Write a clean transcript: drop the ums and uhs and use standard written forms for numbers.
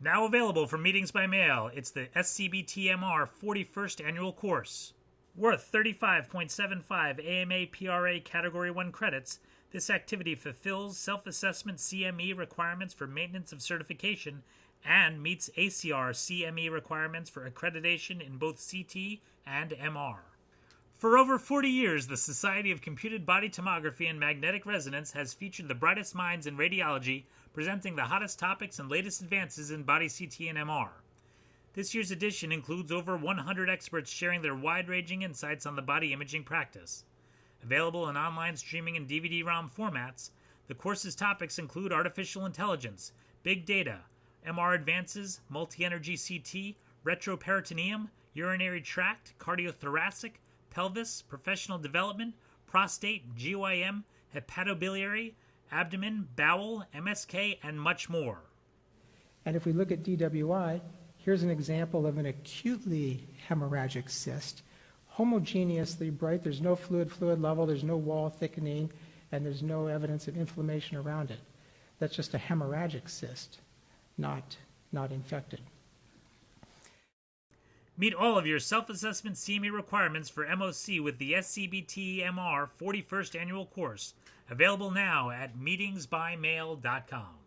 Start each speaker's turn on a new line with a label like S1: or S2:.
S1: Now available for meetings by mail, it's the SCBT-MR 41st annual course. Worth 35.75 AMA PRA Category 1 credits, this activity fulfills self-assessment CME requirements for maintenance of certification and meets ACR CME requirements for accreditation in both CT and MR. For over 40 years, the Society of Computed Body Tomography and Magnetic Resonance has featured the brightest minds in radiology, presenting the hottest topics and latest advances in body CT and MR. This year's edition includes over 100 experts sharing their wide-ranging insights on the body imaging practice. Available in online streaming and DVD-ROM formats, the course's topics include artificial intelligence, big data, MR advances, multi-energy CT, retroperitoneum, urinary tract, cardiothoracic, pelvis, professional development, prostate, GYM, hepatobiliary, abdomen, bowel, MSK, and much more.
S2: And if we look at DWI, here's an example of an acutely hemorrhagic cyst. Homogeneously bright, there's no fluid level, there's no wall thickening, and there's no evidence of inflammation around it. That's just a hemorrhagic cyst, not infected.
S1: Meet all of your self-assessment CME requirements for MOC with the SCBT-MR 41st annual course, available now at meetingsbymail.com.